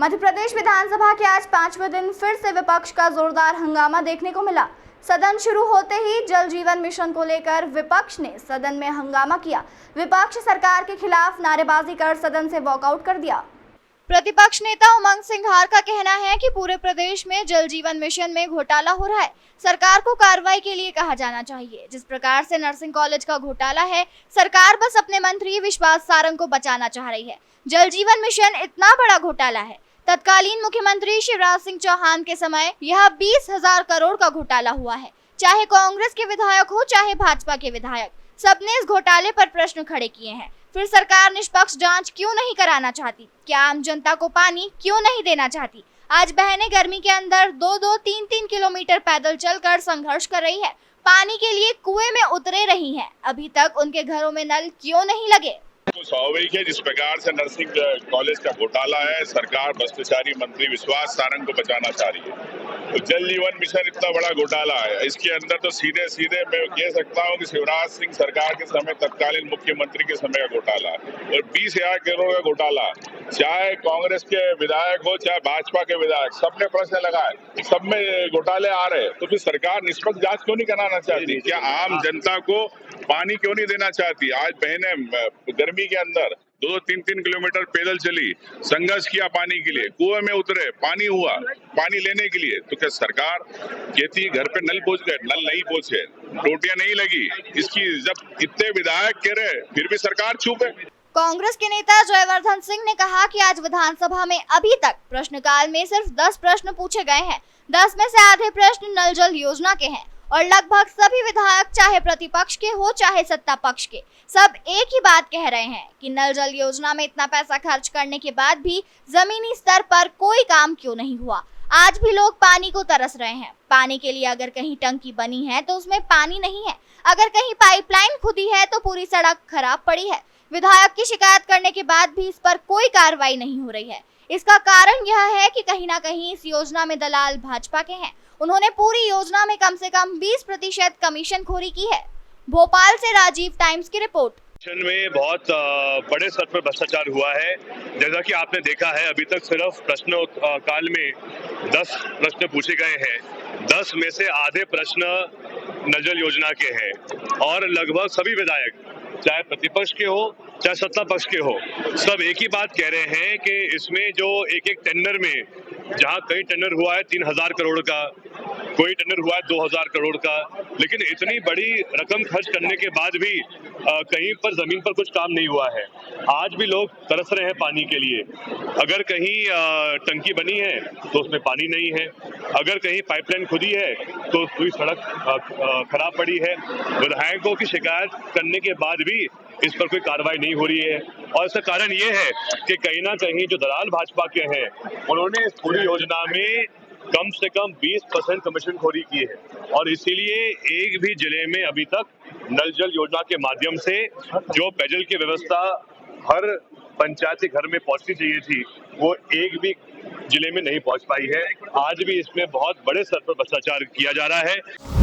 मध्य प्रदेश विधानसभा के आज 5वें दिन फिर से विपक्ष का जोरदार हंगामा देखने को मिला। सदन शुरू होते ही जल जीवन मिशन को लेकर विपक्ष ने सदन में हंगामा किया। विपक्ष सरकार के खिलाफ नारेबाजी कर सदन से वॉकआउट कर दिया। प्रतिपक्ष नेता उमंग सिंघार का कहना है कि पूरे प्रदेश में जल जीवन मिशन में घोटाला हो रहा है। सरकार को कार्रवाई के लिए कहा जाना चाहिए। जिस प्रकार से नर्सिंग कॉलेज का घोटाला है, सरकार बस अपने मंत्री विश्वास सारंग को बचाना चाह रही है। जल जीवन मिशन इतना बड़ा घोटाला है। तत्कालीन मुख्यमंत्री शिवराज सिंह चौहान के समय यह 20,000 करोड़ का घोटाला हुआ है। चाहे कांग्रेस के विधायक हो चाहे भाजपा के विधायक, सबने इस घोटाले पर प्रश्न खड़े किए हैं। फिर सरकार निष्पक्ष जांच क्यों नहीं कराना चाहती? क्या आम जनता को पानी क्यों नहीं देना चाहती? आज बहनें गर्मी के अंदर 2-2, 3-3 किलोमीटर पैदल चलकर संघर्ष कर रही है। पानी के लिए कुएं में उतरे रही हैं। अभी तक उनके घरों में नल क्यों नहीं लगे? तो स्वाभाविक है, जिस प्रकार से नर्सिंग कॉलेज का घोटाला है, सरकार भ्रष्टाचारी मंत्री विश्वास सारंग को बचाना चाह रही है। तो जल जीवन मिशन इतना बड़ा घोटाला है, इसके अंदर तो सीधे सीधे मैं कह सकता हूँ कि शिवराज सिंह सरकार के समय तत्कालीन मुख्यमंत्री के समय का घोटाला और 20,000 करोड़ का घोटाला। चाहे कांग्रेस के विधायक हो चाहे भाजपा के विधायक, सबने प्रश्न लगाए, सब में घोटाले आ रहे। तो फिर सरकार निष्पक्ष जांच क्यों नहीं कराना चाहती? क्या आम जनता को पानी क्यों नहीं देना चाहती? आज बहनें गर्मी के अंदर 2-3 किलोमीटर पैदल चली, संघर्ष किया पानी के लिए, कुएं में उतरे, पानी हुआ, पानी लेने के लिए। तो क्या सरकार कहती घर पे नल पहुंच गए? नल नहीं पहुंचे, टोटियां नहीं लगी। इसकी जब इतने विधायक कह रहे फिर भी सरकार चुप है। कांग्रेस के नेता जयवर्धन सिंह ने कहा कि आज विधानसभा में अभी तक प्रश्नकाल में सिर्फ 10 प्रश्न पूछे गए हैं। 10 में से आधे प्रश्न नल जल योजना के हैं और लगभग सभी विधायक, चाहे प्रतिपक्ष के हो चाहे सत्ता पक्ष के, सब एक ही बात कह रहे हैं कि नल जल योजना में इतना पैसा खर्च करने के बाद भी जमीनी स्तर पर कोई काम क्यों नहीं हुआ। आज भी लोग पानी को तरस रहे हैं। पानी के लिए अगर कहीं टंकी बनी है तो उसमें पानी नहीं है, अगर कहीं पाइपलाइन खुदी है तो पूरी सड़क खराब पड़ी है। विधायक की शिकायत करने के बाद भी इस पर कोई कार्रवाई नहीं हो रही है। इसका कारण यह है कि कहीं ना कहीं इस योजना में दलाल भाजपा के हैं। उन्होंने पूरी योजना में कम से कम 20% कमीशन खोरी की है। भोपाल से राजीव टाइम्स की रिपोर्ट। मिशन में बहुत बड़े स्तर पर भ्रष्टाचार हुआ है। जैसा कि आपने देखा है, अभी तक सिर्फ प्रश्न काल में 10 प्रश्न पूछे गए हैं। 10 में से आधे प्रश्न नल जल योजना के हैं और लगभग सभी विधायक, चाहे प्रतिपक्ष के हो चाहे सत्ता पक्ष के हो, सब एक ही बात कह रहे हैं कि इसमें जो एक टेंडर में, जहां कई टेंडर हुआ है 3,000 करोड़ का, कोई टेंडर हुआ है 2,000 करोड़ का, लेकिन इतनी बड़ी रकम खर्च करने के बाद भी कहीं पर जमीन पर कुछ काम नहीं हुआ है। आज भी लोग तरस रहे हैं पानी के लिए। अगर कहीं टंकी बनी है तो उसमें पानी नहीं है, अगर कहीं पाइपलाइन खुदी है तो पूरी सड़क खराब पड़ी है। विधायकों की शिकायत करने के बाद भी इस पर कोई कार्रवाई नहीं हो रही है और इसका कारण ये है कि कहीं ना कहीं जो दलाल भाजपा के हैं, उन्होंने इस पूरी योजना में कम से कम 20% कमीशन खोरी की है और इसीलिए एक भी जिले में अभी तक नल जल योजना के माध्यम से जो पेयजल की व्यवस्था हर पंचायत के घर में पहुंचनी चाहिए थी, वो एक भी जिले में नहीं पहुंच पाई है। आज भी इसमें बहुत बड़े स्तर पर भ्रष्टाचार किया जा रहा है।